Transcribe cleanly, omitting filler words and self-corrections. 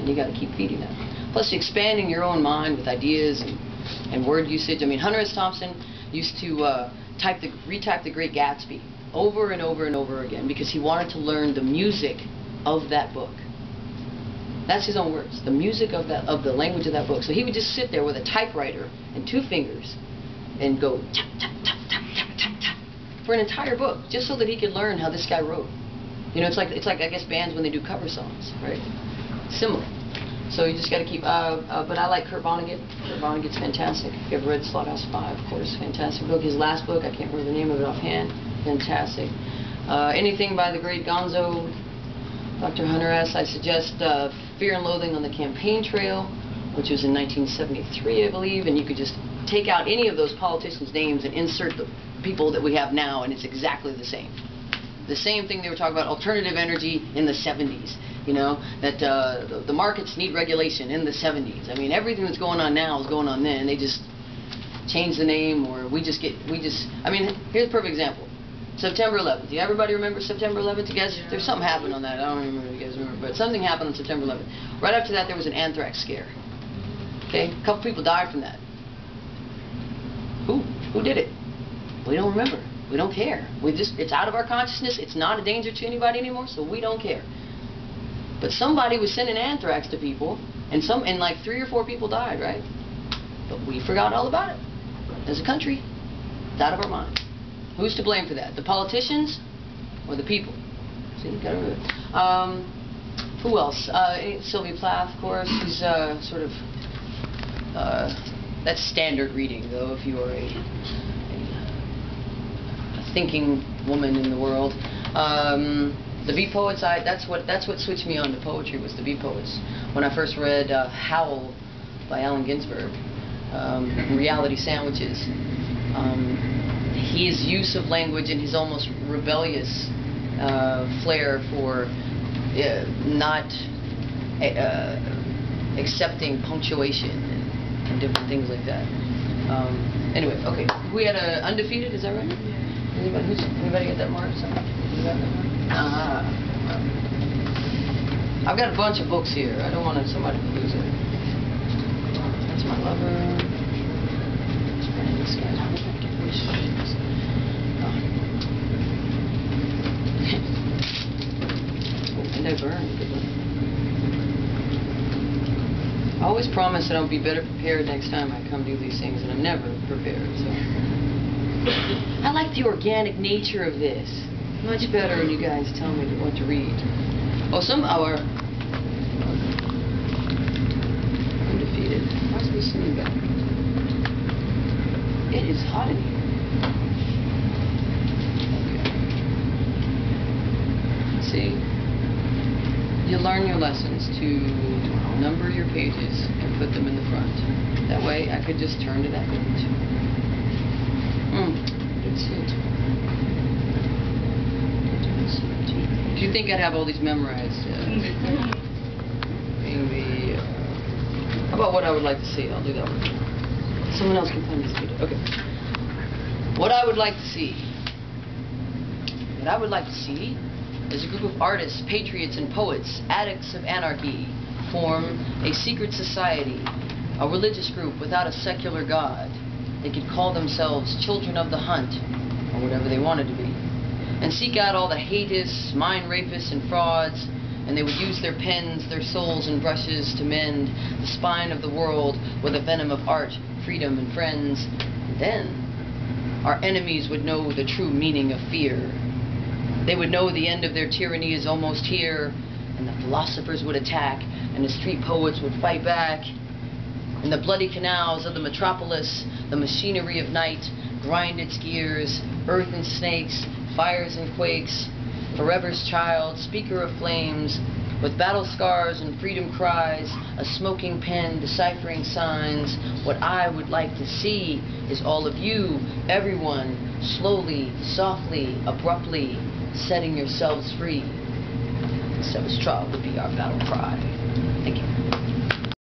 And you got to keep feeding that. Plus, expanding your own mind with ideas and word usage. I mean, Hunter S. Thompson used to retype The Great Gatsby over and over and over again because he wanted to learn the music of that book. That's his own words. The music of the language of that book. So he would just sit there with a typewriter and 2 fingers and go tap tap tap tap tap tap tap for an entire book, just so that he could learn how this guy wrote. You know, it's like I guess bands when they do cover songs, right? Similar. So you just got to keep. But I like Kurt Vonnegut. Kurt Vonnegut's fantastic. If you ever read Slaughterhouse 5, of course, fantastic book. His last book, I can't remember the name of it offhand. Fantastic. Anything by the great Gonzo, Dr. Hunter S. I suggest Fear and Loathing on the Campaign Trail, which was in 1973, I believe, and you could just take out any of those politicians' names and insert the people that we have now, and it's exactly the same. The same thing they were talking about, alternative energy in the 70s. You know, that the markets need regulation in the 70s. I mean, everything that's going on now is going on then. They just change the name, or I mean, here's a perfect example. September 11th. Do everybody remember September 11th? You guys, there's something happened on that. I don't remember if you guys remember, but something happened on September 11th. Right after that, there was an anthrax scare. Okay, a couple people died from that. Who did it? We don't remember. We don't care. It's out of our consciousness. It's not a danger to anybody anymore, so we don't care. But somebody was sending anthrax to people, and like 3 or 4 people died, right? But we forgot all about it. As a country, it's out of our minds. Who's to blame for that? The politicians or the people? See, you gotta remember it. Who else? Sylvia Plath, of course. She's sort of that's standard reading, though, if you are a thinking woman in the world. The Bee Poets, that's what switched me on to poetry, was the Bee Poets. When I first read Howl by Allen Ginsberg, Reality Sandwiches, his use of language and his almost rebellious flair for not accepting punctuation and different things like that. Anyway, okay, we had a undefeated, is that right? Anybody get that mark? I've got a bunch of books here. I don't want somebody to lose it. That's my lover. This guy's and I burned. I always promise that I'll be better prepared next time I come do these things, and I'm never prepared. So I like the organic nature of this. Much better when you guys tell me what to read. Oh, our undefeated. Why's we sitting back? It is hot in here. Okay. See, you learn your lessons to number your pages and put them in the front. That way, I could just turn to that page. Let's see. Do you think I'd have all these memorized? Maybe. How about what I would like to see? I'll do that one. Someone else can find this video. Okay. What I would like to see. What I would like to see is a group of artists, patriots, and poets, addicts of anarchy, form a secret society, a religious group without a secular god. They could call themselves Children of the Hunt, or whatever they wanted to be, and seek out all the heinous, mind rapists and frauds, and they would use their pens, their souls, and brushes to mend the spine of the world with a venom of art, freedom, and friends. And then our enemies would know the true meaning of fear. They would know the end of their tyranny is almost here, and the philosophers would attack, and the street poets would fight back. In the bloody canals of the metropolis, the machinery of night grind its gears, earth and snakes, fires and quakes, forever's child, speaker of flames, with battle scars and freedom cries, a smoking pen deciphering signs. What I would like to see is all of you, everyone, slowly, softly, abruptly, setting yourselves free. Seventh trial would be our battle cry. Thank you.